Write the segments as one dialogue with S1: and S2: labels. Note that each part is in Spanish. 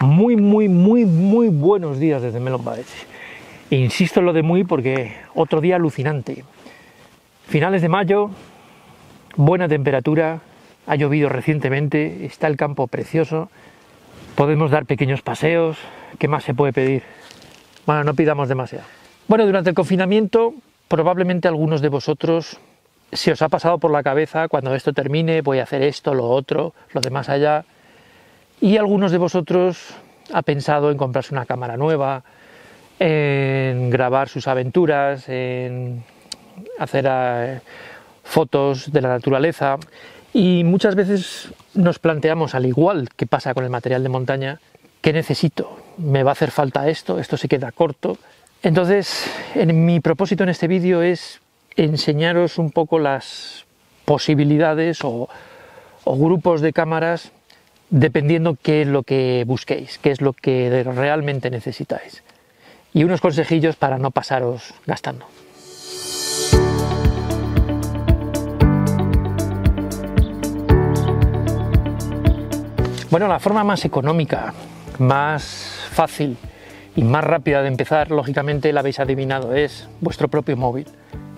S1: Muy buenos días desde Melon Valley. Insisto en lo de muy porque otro día alucinante. Finales de mayo, buena temperatura, ha llovido recientemente, está el campo precioso, podemos dar pequeños paseos. ¿Qué más se puede pedir? Bueno, no pidamos demasiado. Bueno, durante el confinamiento, probablemente algunos de vosotros se os ha pasado por la cabeza: cuando esto termine voy a hacer esto, lo otro, lo de más allá. Y algunos de vosotros ha pensado en comprarse una cámara nueva, en grabar sus aventuras, en hacer fotos de la naturaleza. Y muchas veces nos planteamos, al igual que pasa con el material de montaña, ¿qué necesito? ¿Me va a hacer falta esto? ¿Esto se queda corto? Entonces, mi propósito en este vídeo es enseñaros un poco las posibilidades o grupos de cámaras, dependiendo qué es lo que busquéis, qué es lo que realmente necesitáis. Y unos consejillos para no pasaros gastando. Bueno, la forma más económica, más fácil y más rápida de empezar, lógicamente la habéis adivinado, es vuestro propio móvil.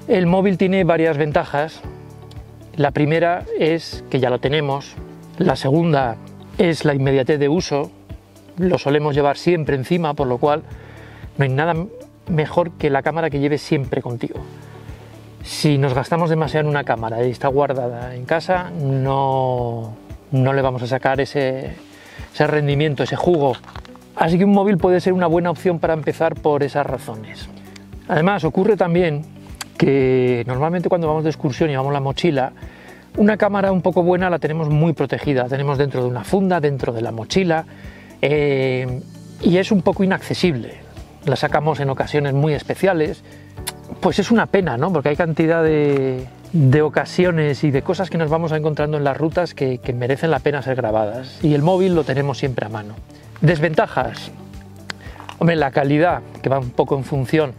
S1: El móvil tiene varias ventajas. La primera es que ya lo tenemos. La segunda es la inmediatez de uso. Lo solemos llevar siempre encima, por lo cual no hay nada mejor que la cámara que lleves siempre contigo. Si nos gastamos demasiado en una cámara y está guardada en casa, no le vamos a sacar ese rendimiento, ese jugo. Así que un móvil puede ser una buena opción para empezar por esas razones. Además, ocurre también que normalmente cuando vamos de excursión y llevamos la mochila, una cámara un poco buena la tenemos muy protegida, la tenemos dentro de una funda, dentro de la mochila, y es un poco inaccesible. La sacamos en ocasiones muy especiales. Pues es una pena, ¿no? Porque hay cantidad de ocasiones y de cosas que nos vamos encontrando en las rutas que merecen la pena ser grabadas, y el móvil lo tenemos siempre a mano. Desventajas: hombre, la calidad, que va un poco en función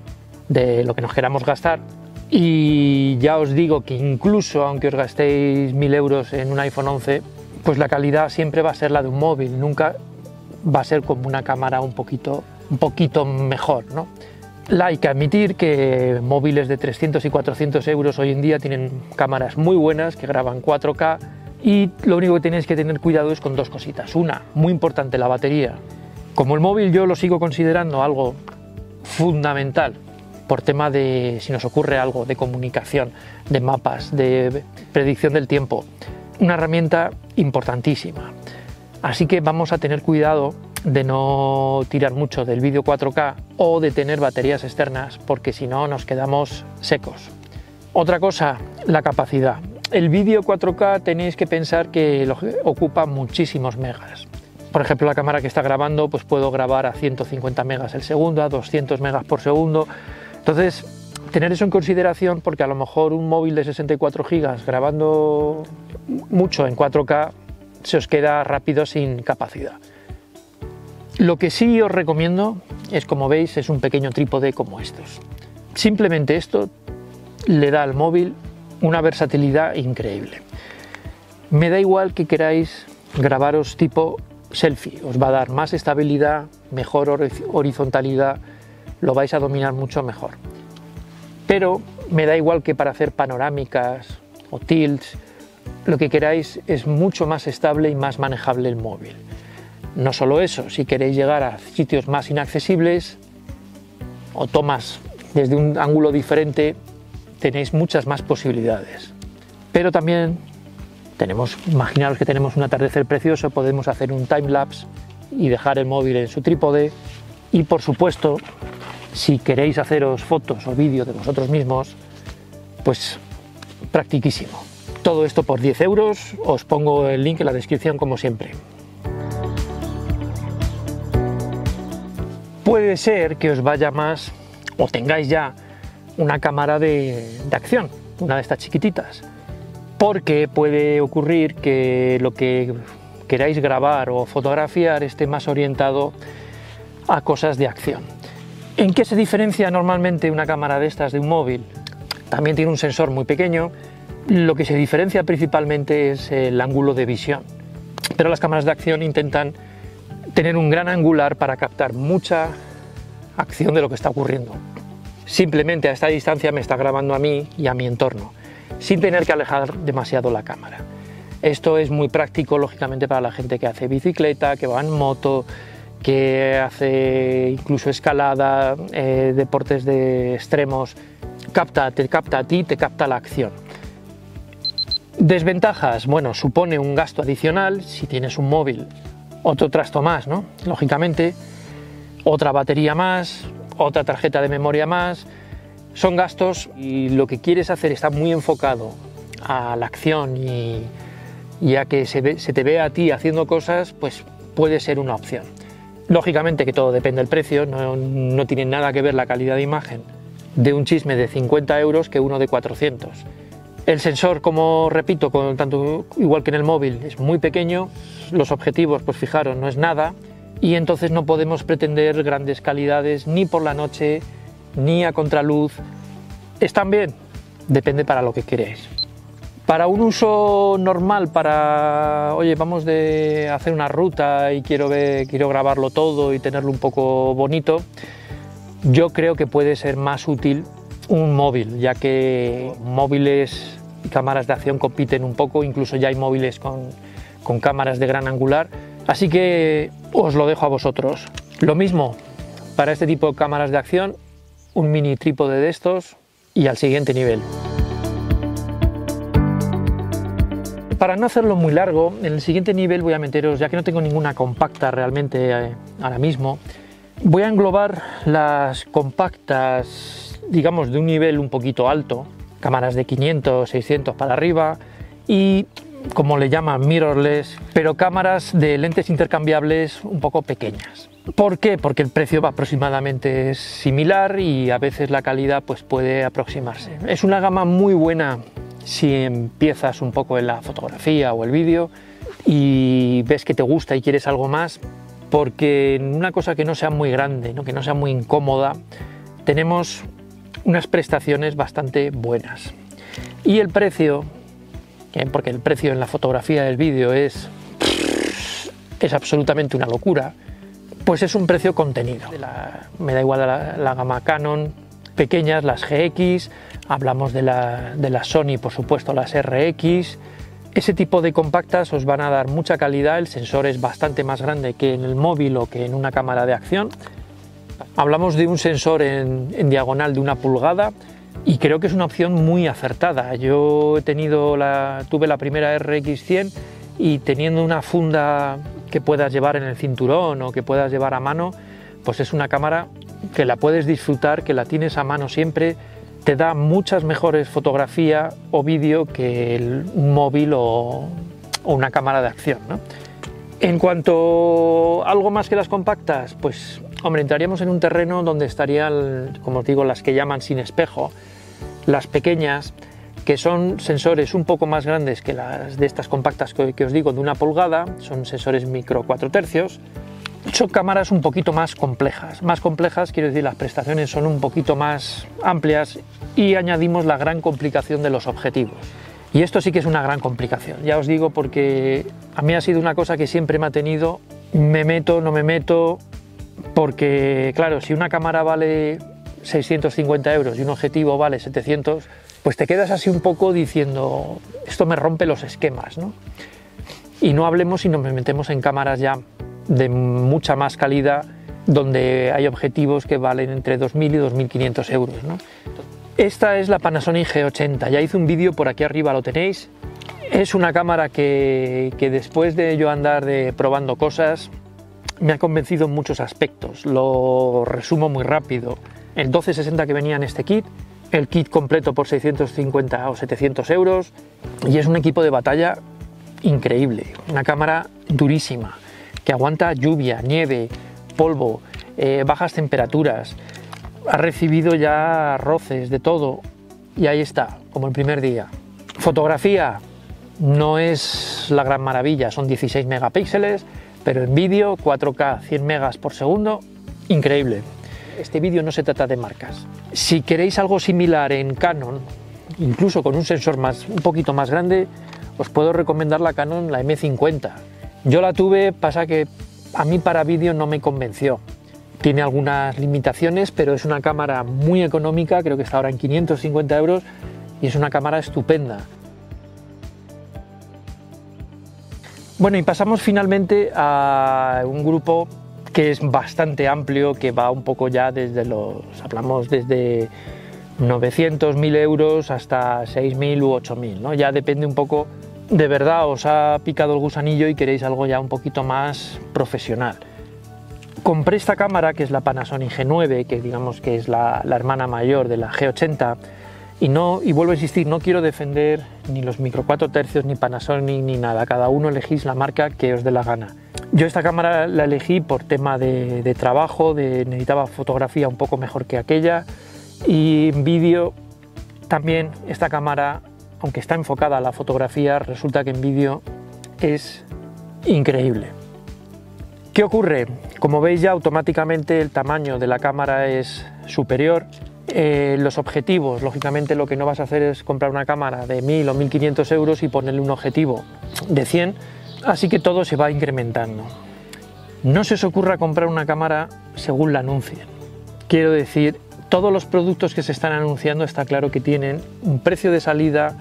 S1: de lo que nos queramos gastar. Y ya os digo que incluso aunque os gastéis 1000 euros en un iPhone 11, pues la calidad siempre va a ser la de un móvil, nunca va a ser como una cámara un poquito mejor, ¿no? Hay que admitir que móviles de 300 y 400 euros hoy en día tienen cámaras muy buenas que graban 4K, y lo único que tenéis que tener cuidado es con dos cositas. Una, muy importante, la batería. Como el móvil yo lo sigo considerando algo fundamental por tema de si nos ocurre algo, de comunicación, de mapas, de predicción del tiempo, una herramienta importantísima. Así que vamos a tener cuidado de no tirar mucho del vídeo 4K o de tener baterías externas, porque si no nos quedamos secos. Otra cosa, la capacidad. El vídeo 4K tenéis que pensar que ocupa muchísimos megas. Por ejemplo, la cámara que está grabando, pues puedo grabar a 150 megas el segundo, a 200 megas por segundo. Entonces, tener eso en consideración, porque a lo mejor un móvil de 64 gigas grabando mucho en 4K se os queda rápido sin capacidad. Lo que sí os recomiendo es, como veis, es un pequeño trípode como estos. Simplemente esto le da al móvil una versatilidad increíble. Me da igual que queráis grabaros tipo selfie, os va a dar más estabilidad, mejor horizontalidad, lo vais a dominar mucho mejor. Pero me da igual que para hacer panorámicas o tilts, lo que queráis es mucho más estable y más manejable el móvil. No solo eso, si queréis llegar a sitios más inaccesibles o tomas desde un ángulo diferente, tenéis muchas más posibilidades. Pero también imaginaros que tenemos un atardecer precioso, podemos hacer un timelapse y dejar el móvil en su trípode. Y por supuesto, si queréis haceros fotos o vídeos de vosotros mismos, pues practiquísimo. Todo esto por 10 euros, os pongo el link en la descripción como siempre. Puede ser que os vaya más, o tengáis ya una cámara de acción, una de estas chiquititas, porque puede ocurrir que lo que queráis grabar o fotografiar esté más orientado a cosas de acción. ¿En qué se diferencia normalmente una cámara de estas de un móvil? También tiene un sensor muy pequeño. Lo que se diferencia principalmente es el ángulo de visión, pero las cámaras de acción intentan tener un gran angular para captar mucha acción de lo que está ocurriendo. Simplemente a esta distancia me está grabando a mí y a mi entorno, sin tener que alejar demasiado la cámara. Esto es muy práctico, lógicamente, para la gente que hace bicicleta, que va en moto, que hace incluso escalada, deportes de extremos. Te capta a ti, te capta la acción. Desventajas, bueno, supone un gasto adicional si tienes un móvil, otro trasto más, ¿no? Lógicamente, otra batería más, otra tarjeta de memoria más. Son gastos y lo que quieres hacer está muy enfocado a la acción y a que se te vea a ti haciendo cosas, pues puede ser una opción. Lógicamente que todo depende del precio, no tiene nada que ver la calidad de imagen de un chisme de 50 euros que uno de 400. El sensor, como repito, tanto igual que en el móvil, es muy pequeño, los objetivos, pues fijaros, no es nada, y entonces no podemos pretender grandes calidades ni por la noche, ni a contraluz. Están bien, depende para lo que queréis. Para un uso normal, oye, vamos de hacer una ruta y quiero grabarlo todo y tenerlo un poco bonito, yo creo que puede ser más útil un móvil, ya que móviles y cámaras de acción compiten un poco, incluso ya hay móviles con cámaras de gran angular, así que os lo dejo a vosotros. Lo mismo para este tipo de cámaras de acción, un mini trípode de estos y al siguiente nivel. Para no hacerlo muy largo, en el siguiente nivel voy a meteros, ya que no tengo ninguna compacta realmente ahora mismo, voy a englobar las compactas, digamos, de un nivel un poquito alto, cámaras de 500, 600 para arriba y, como le llaman, mirrorless, pero cámaras de lentes intercambiables un poco pequeñas. ¿Por qué? Porque el precio aproximadamente es similar y a veces la calidad pues puede aproximarse. Es una gama muy buena si empiezas un poco en la fotografía o el vídeo y ves que te gusta y quieres algo más, porque en una cosa que no sea muy grande, ¿no? Que no sea muy incómoda, tenemos unas prestaciones bastante buenas. Y el precio, porque el precio en la fotografía del vídeo es absolutamente una locura, pues es un precio contenido. Me da igual la gama Canon, pequeñas, las GX, hablamos de las Sony, por supuesto, las RX. Ese tipo de compactas os van a dar mucha calidad, el sensor es bastante más grande que en el móvil o que en una cámara de acción. Hablamos de un sensor en diagonal de 1 pulgada y creo que es una opción muy acertada. Yo tuve la primera RX100 y teniendo una funda que puedas llevar en el cinturón o que puedas llevar a mano, pues es una cámara que la puedes disfrutar, que la tienes a mano siempre, te da muchas mejores fotografía o vídeo que un móvil o una cámara de acción, ¿no? En cuanto a algo más que las compactas, pues hombre, entraríamos en un terreno donde estarían, como os digo, las que llaman sin espejo, las pequeñas, que son sensores un poco más grandes que las de estas compactas que os digo, de 1 pulgada, son sensores micro 4 tercios. Son cámaras un poquito más complejas, quiero decir, las prestaciones son un poquito más amplias y añadimos la gran complicación de los objetivos. Y esto sí que es una gran complicación, ya os digo, porque a mí ha sido una cosa que siempre me ha tenido, me meto, no me meto, porque claro, si una cámara vale 650 euros y un objetivo vale 700, pues te quedas así un poco diciendo, esto me rompe los esquemas, ¿no? Y no hablemos si nos metemos en cámaras ya de mucha más calidad, donde hay objetivos que valen entre 2.000 y 2.500 euros, ¿no? Esta es la Panasonic G80, ya hice un vídeo, por aquí arriba lo tenéis. Es una cámara que después de yo andar probando cosas, me ha convencido en muchos aspectos. Lo resumo muy rápido. El 1260 que venía en este kit, el kit completo por 650 o 700 euros, y es un equipo de batalla increíble, una cámara durísima, que aguanta lluvia, nieve, polvo, bajas temperaturas, ha recibido ya roces de todo y ahí está, como el primer día. Fotografía no es la gran maravilla, son 16 megapíxeles, pero en vídeo 4K 100 megas por segundo, increíble. Este vídeo no se trata de marcas. Si queréis algo similar en Canon, incluso con un sensor un poquito más grande, os puedo recomendar la Canon, la M50. Yo la tuve, pasa que a mí para vídeo no me convenció. Tiene algunas limitaciones, pero es una cámara muy económica, creo que está ahora en 550 euros y es una cámara estupenda. Bueno, y pasamos finalmente a un grupo que es bastante amplio, que va un poco ya hablamos desde 900, 1000 euros hasta 6000 u 8000, ¿no? Ya depende un poco, de verdad os ha picado el gusanillo y queréis algo ya un poquito más profesional. Compré esta cámara, que es la Panasonic G9, que digamos que es la hermana mayor de la G80, y vuelvo a insistir, no quiero defender ni los micro 4 tercios, ni Panasonic, ni nada, cada uno elegís la marca que os dé la gana. Yo esta cámara la elegí por tema de trabajo, necesitaba fotografía un poco mejor que aquella, y en vídeo también esta cámara, aunque está enfocada a la fotografía, resulta que en vídeo es increíble. ¿Qué ocurre? Como veis ya automáticamente el tamaño de la cámara es superior. Los objetivos, lógicamente lo que no vas a hacer es comprar una cámara de 1000 o 1500 euros y ponerle un objetivo de 100, así que todo se va incrementando. No se os ocurra comprar una cámara según la anuncien. Quiero decir, todos los productos que se están anunciando está claro que tienen un precio de salida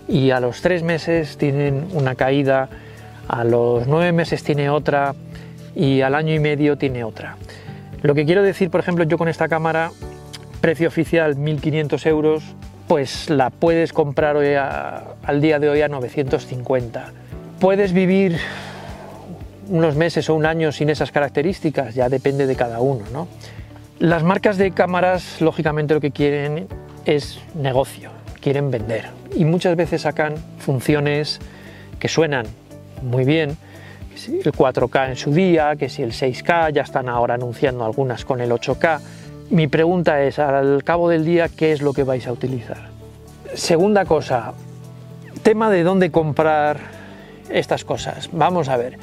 S1: y a los 3 meses tienen una caída, a los 9 meses tiene otra y al año y medio tiene otra. Lo que quiero decir, por ejemplo, yo con esta cámara, precio oficial 1500 euros, pues la puedes comprar hoy al día de hoy a 950. ¿Puedes vivir unos meses o un año sin esas características? Ya depende de cada uno, ¿no? Las marcas de cámaras, lógicamente, lo que quieren es negocio, quieren vender. Y muchas veces sacan funciones que suenan muy bien, que si el 4K en su día, que si el 6K, ya están ahora anunciando algunas con el 8K. Mi pregunta es, al cabo del día, ¿qué es lo que vais a utilizar? Segunda cosa, tema de dónde comprar estas cosas. Vamos a ver,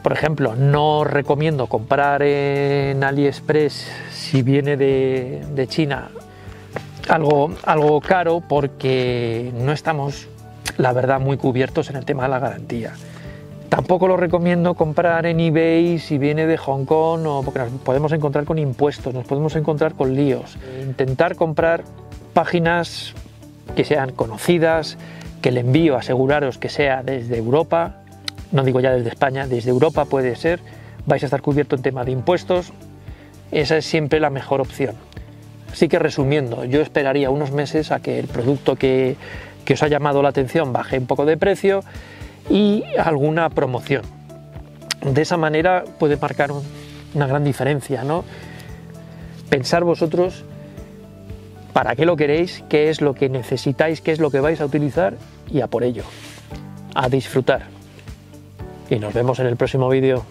S1: por ejemplo, no recomiendo comprar en AliExpress si viene de China algo caro, porque no estamos, la verdad, muy cubiertos en el tema de la garantía. Tampoco lo recomiendo comprar en eBay si viene de Hong Kong, porque nos podemos encontrar con impuestos, nos podemos encontrar con líos. Intentar comprar páginas que sean conocidas, que el envío aseguraros que sea desde Europa, no digo ya desde España, desde Europa puede ser, vais a estar cubierto en tema de impuestos, esa es siempre la mejor opción. Así que resumiendo, yo esperaría unos meses a que el producto que os ha llamado la atención baje un poco de precio y alguna promoción. De esa manera puede marcar una gran diferencia, ¿no? Pensar vosotros para qué lo queréis, qué es lo que necesitáis, qué es lo que vais a utilizar y a por ello, a disfrutar. Y nos vemos en el próximo vídeo.